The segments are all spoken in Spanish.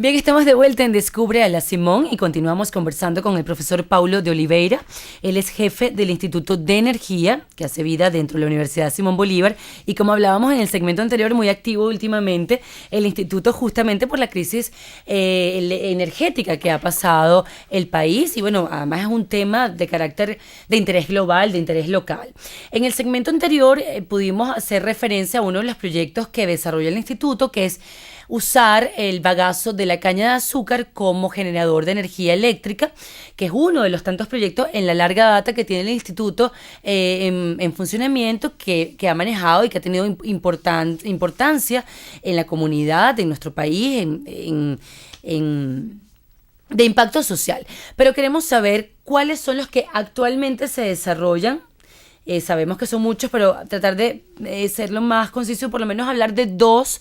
Bien, estamos de vuelta en Descubre a la Simón y continuamos conversando con el profesor Paulo de Oliveira. Él es jefe del Instituto de Energía, que hace vida dentro de la Universidad Simón Bolívar. Y como hablábamos en el segmento anterior, muy activo últimamente, el instituto justamente por la crisis energética que ha pasado el país. Y bueno, además es un tema de carácter de interés global, de interés local. En el segmento anterior pudimos hacer referencia a uno de los proyectos que desarrolla el instituto, que es usar el bagazo de la caña de azúcar como generador de energía eléctrica, que es uno de los tantos proyectos en la larga data que tiene el instituto en funcionamiento, que ha manejado y que ha tenido importancia en la comunidad, en nuestro país, de impacto social. Pero queremos saber cuáles son los que actualmente se desarrollan. Sabemos que son muchos, pero tratar de ser lo más conciso y por lo menos hablar de dos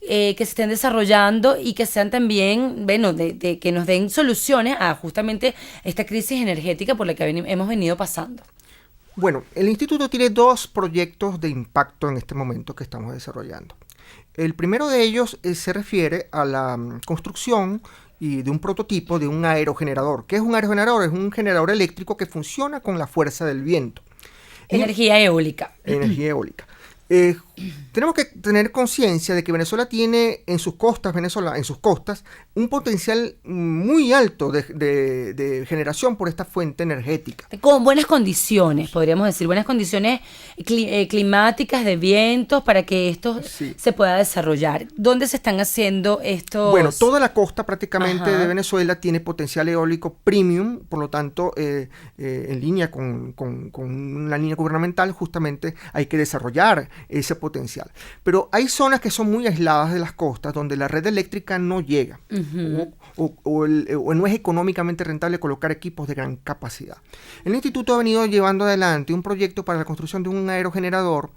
que se estén desarrollando y que sean también, bueno, de que nos den soluciones a justamente esta crisis energética por la que hemos venido pasando. Bueno, el instituto tiene dos proyectos de impacto en este momento que estamos desarrollando. El primero de ellos se refiere a la construcción y de un prototipo de un aerogenerador. ¿Qué es un aerogenerador? Es un generador eléctrico que funciona con la fuerza del viento. Energía eólica. Energía eólica. Tenemos que tener conciencia de que Venezuela tiene en sus costas, un potencial muy alto de generación por esta fuente energética. Con buenas condiciones, podríamos decir, buenas condiciones climáticas, de vientos, para que esto se pueda desarrollar. ¿Dónde se están haciendo estos? Bueno, toda la costa prácticamente de Venezuela tiene potencial eólico premium, por lo tanto, en línea con la línea gubernamental, justamente hay que desarrollar ese potencial. Pero hay zonas que son muy aisladas de las costas donde la red eléctrica no llega o no es económicamente rentable colocar equipos de gran capacidad. El instituto ha venido llevando adelante un proyecto para la construcción de un aerogenerador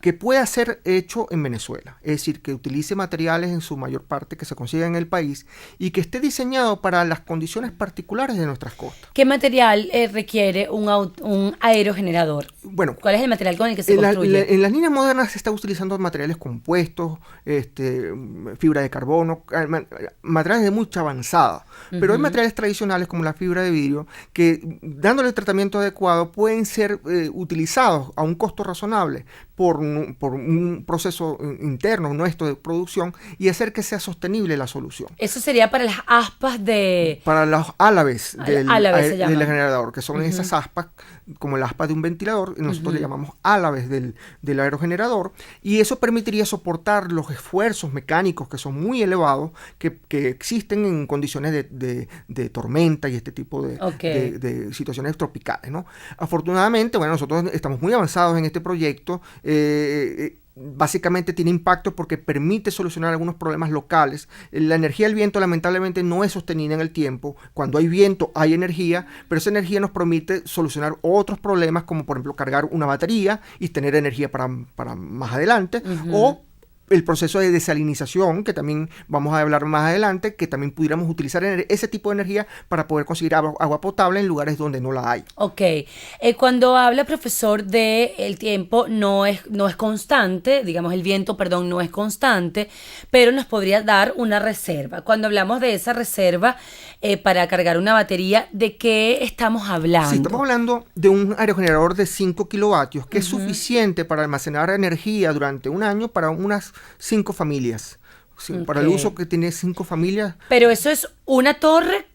que pueda ser hecho en Venezuela, es decir, que utilice materiales en su mayor parte que se consigan en el país y que esté diseñado para las condiciones particulares de nuestras costas. ¿Qué material requiere un aerogenerador? Bueno, ¿cuál es el material con el que se construye? En las líneas modernas se está utilizando materiales compuestos, fibra de carbono, materiales de mucha avanzada, pero hay materiales tradicionales como la fibra de vidrio que, dándole el tratamiento adecuado, pueden ser utilizados a un costo razonable por un proceso interno nuestro de producción y hacer que sea sostenible la solución. Eso sería para las aspas de... Para los álabes del generador, que son esas aspas, como el aspa de un ventilador, y nosotros le llamamos álabes del aerogenerador, y eso permitiría soportar los esfuerzos mecánicos que son muy elevados, que existen en condiciones de tormenta y este tipo de situaciones tropicales, ¿no? Afortunadamente, bueno, nosotros estamos muy avanzados en este proyecto. Básicamente tiene impacto porque permite solucionar algunos problemas locales. La energía del viento lamentablemente no es sostenida en el tiempo. Cuando hay viento hay energía, pero esa energía nos permite solucionar otros problemas, como por ejemplo cargar una batería y tener energía para más adelante, o el proceso de desalinización, que también vamos a hablar más adelante, que también pudiéramos utilizar ese tipo de energía para poder conseguir agua potable en lugares donde no la hay. Ok. Cuando habla, profesor, de el tiempo no es constante, digamos el viento, perdón, no es constante, pero nos podría dar una reserva. Cuando hablamos de esa reserva para cargar una batería, ¿de qué estamos hablando? Sí, estamos hablando de un aerogenerador de 5 kilovatios, que es suficiente para almacenar energía durante un año para unas 5 familias. Sí, para el uso que tiene 5 familias. Pero eso es una torre.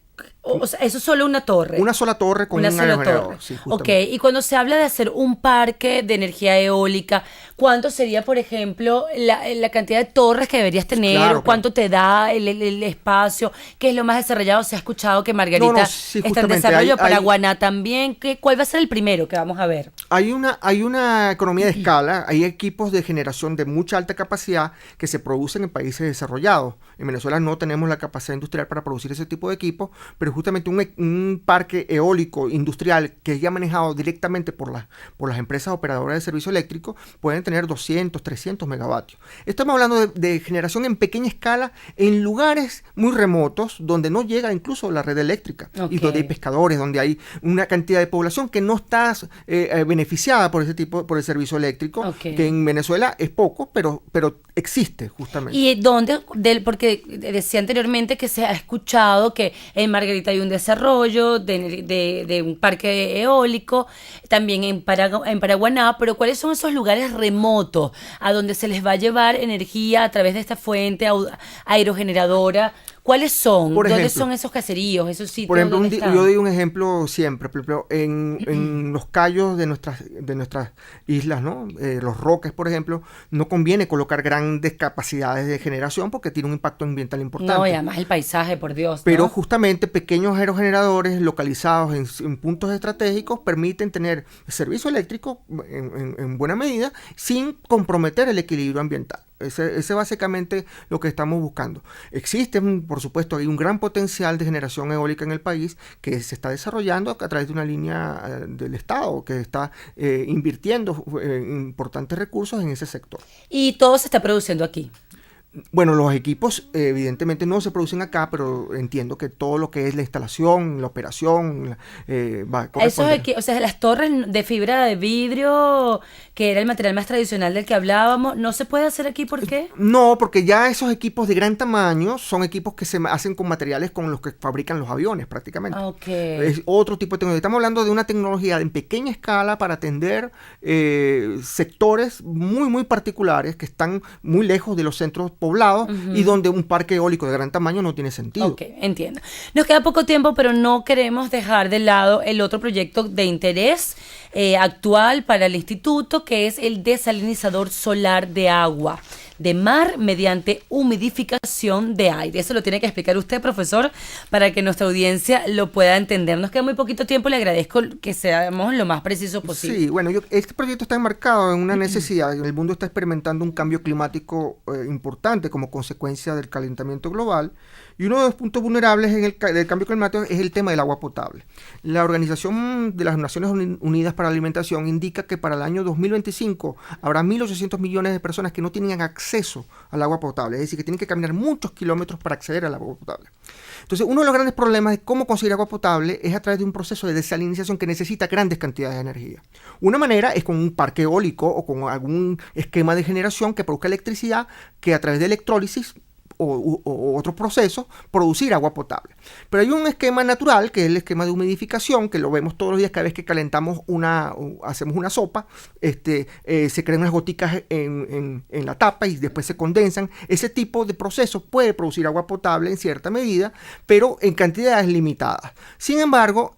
O sea, eso es solo una torre. Una sola torre con un aerogenerador. Sí, ok, y cuando se habla de hacer un parque de energía eólica, ¿cuánto sería, por ejemplo, la cantidad de torres que deberías tener? Claro, ¿cuánto te da el espacio? ¿Qué es lo más desarrollado? Se ha escuchado que Margarita está en desarrollo, Paraguaná también. ¿Cuál va a ser el primero que vamos a ver? Hay una economía de escala, hay equipos de generación de mucha alta capacidad que se producen en países desarrollados. En Venezuela no tenemos la capacidad industrial para producir ese tipo de equipos, pero justamente un parque eólico industrial que ya manejado directamente por las empresas operadoras de servicio eléctrico pueden tener 200, 300 megavatios. Estamos hablando de generación en pequeña escala en lugares muy remotos donde no llega incluso la red eléctrica y donde hay pescadores, donde hay una cantidad de población que no está beneficiada por por el servicio eléctrico, que en Venezuela es poco, pero existe justamente. ¿Y dónde? Porque decía anteriormente que se ha escuchado que en Margarita hay un desarrollo de un parque eólico, también en Paraguaná, pero ¿cuáles son esos lugares remotos a donde se les va a llevar energía a través de esta fuente aerogeneradora? ¿Cuáles son? ¿Dónde son esos caseríos, esos sitios? Por ejemplo, yo doy un ejemplo siempre. Por ejemplo, en los cayos de nuestras islas, ¿no? Los Roques, por ejemplo, no conviene colocar grandes capacidades de generación porque tiene un impacto ambiental importante. No, y además el paisaje, por Dios, ¿no? Pero justamente pequeños aerogeneradores localizados en puntos estratégicos permiten tener servicio eléctrico en buena medida sin comprometer el equilibrio ambiental. Ese básicamente lo que estamos buscando. Existe, por supuesto, hay un gran potencial de generación eólica en el país que se está desarrollando a través de una línea del Estado que está invirtiendo importantes recursos en ese sector. Y todo se está produciendo aquí. Bueno, los equipos evidentemente no se producen acá, pero entiendo que todo lo que es la instalación, la operación, va a corresponder. O sea, las torres de fibra de vidrio, que era el material más tradicional del que hablábamos, ¿no se puede hacer aquí? ¿Por qué? No, porque ya esos equipos de gran tamaño son equipos que se hacen con materiales con los que fabrican los aviones prácticamente. Es otro tipo de tecnología. Estamos hablando de una tecnología en pequeña escala para atender sectores muy, muy particulares que están muy lejos de los centros poblados y donde un parque eólico de gran tamaño no tiene sentido. Ok, entiendo. Nos queda poco tiempo, pero no queremos dejar de lado el otro proyecto de interés actual para el instituto, que es el desalinizador solar de agua de mar mediante humidificación de aire. Eso lo tiene que explicar usted, profesor, para que nuestra audiencia lo pueda entender. Nos queda muy poquito tiempo, le agradezco que seamos lo más precisos posible. Sí, bueno, este proyecto está enmarcado en una necesidad. El mundo está experimentando un cambio climático importante como consecuencia del calentamiento global, y uno de los puntos vulnerables del cambio climático es el tema del agua potable. La Organización de las Naciones Unidas para la Alimentación indica que para el año 2025 habrá 1.800 millones de personas que no tienen acceso al agua potable, es decir, que tienen que caminar muchos kilómetros para acceder al agua potable. Entonces, uno de los grandes problemas de cómo conseguir agua potable es a través de un proceso de desalinización que necesita grandes cantidades de energía. Una manera es con un parque eólico o con algún esquema de generación que produzca electricidad que a través de electrólisis o otros procesos, producir agua potable. Pero hay un esquema natural, que es el esquema de humidificación, que lo vemos todos los días cada vez que calentamos hacemos una sopa, se crean unas goticas en la tapa y después se condensan. Ese tipo de proceso puede producir agua potable en cierta medida, pero en cantidades limitadas. Sin embargo,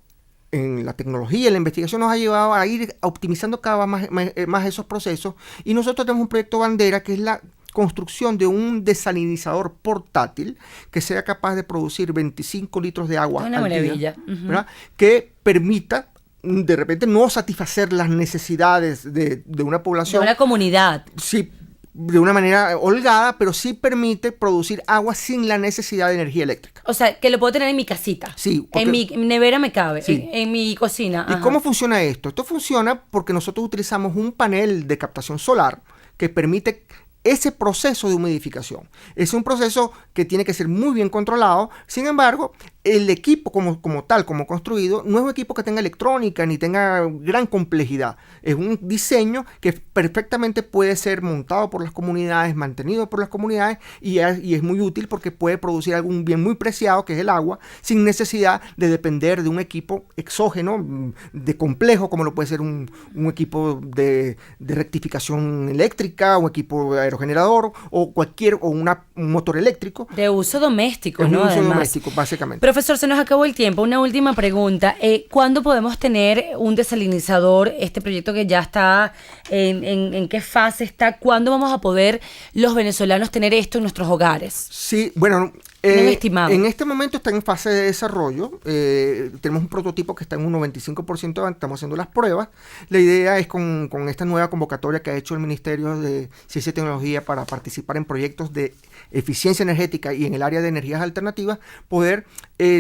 en la tecnología y la investigación nos ha llevado a ir optimizando cada vez más esos procesos, y nosotros tenemos un proyecto bandera que es la construcción de un desalinizador portátil que sea capaz de producir 25 litros de agua al día, ¿verdad? Que permita de repente no satisfacer las necesidades de una población. De una comunidad. Sí, de una manera holgada, pero sí permite producir agua sin la necesidad de energía eléctrica. O sea, que lo puedo tener en mi casita. Sí. En mi nevera me cabe, sí. En mi cocina. ¿Y cómo funciona esto? Esto funciona porque nosotros utilizamos un panel de captación solar que permite ese proceso de humidificación. Es un proceso que tiene que ser muy bien controlado. Sin embargo, el equipo como tal, como construido, no es un equipo que tenga electrónica ni tenga gran complejidad. Es un diseño que perfectamente puede ser montado por las comunidades, mantenido por las comunidades, y es muy útil porque puede producir algún bien muy preciado, que es el agua, sin necesidad de depender de un equipo exógeno, de complejo, como lo puede ser un equipo de rectificación eléctrica, un equipo aerogenerador o un motor eléctrico. De uso doméstico, ¿no? De uso doméstico, básicamente. Profesor, se nos acabó el tiempo. Una última pregunta. ¿Cuándo podemos tener un desalinizador? Este proyecto que ya está, ¿en qué fase está? ¿Cuándo vamos a poder los venezolanos tener esto en nuestros hogares? Sí, bueno, en este momento está en fase de desarrollo. Tenemos un prototipo que está en un 95%, estamos haciendo las pruebas. La idea es con esta nueva convocatoria que ha hecho el Ministerio de Ciencia y Tecnología tecnología para participar en proyectos de eficiencia energética y en el área de energías alternativas, poder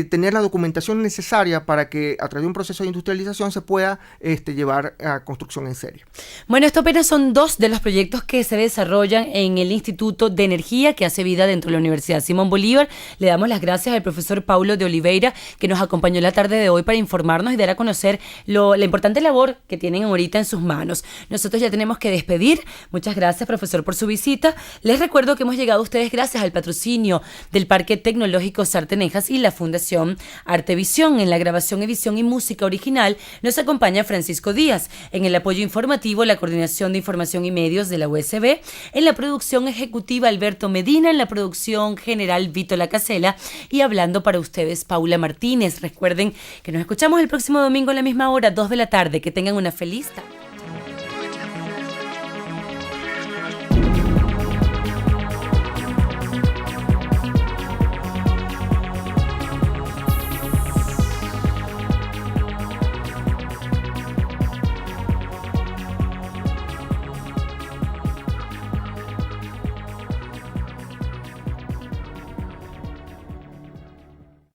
tener la documentación necesaria para que a través de un proceso de industrialización se pueda llevar a construcción en serio. Bueno, esto apenas son 2 de los proyectos que se desarrollan en el Instituto de Energía que hace vida dentro de la Universidad Simón Bolívar. Le damos las gracias al profesor Paulo de Oliveira, que nos acompañó la tarde de hoy para informarnos y dar a conocer la importante labor que tienen ahorita en sus manos. Nosotros ya tenemos que despedir. Muchas gracias, profesor, por su visita. Les recuerdo que hemos llegado a ustedes gracias al patrocinio del Parque Tecnológico Sartenejas y la Fundación Artevisión. En la grabación, edición y música original nos acompaña Francisco Díaz. En el apoyo informativo, la Coordinación de Información y Medios de la USB. En la producción ejecutiva, Alberto Medina. En la producción general, Vito Lacasela. Y hablando para ustedes, Paula Martínez. Recuerden que nos escuchamos el próximo domingo a la misma hora, 2 de la tarde. Que tengan una feliz tarde.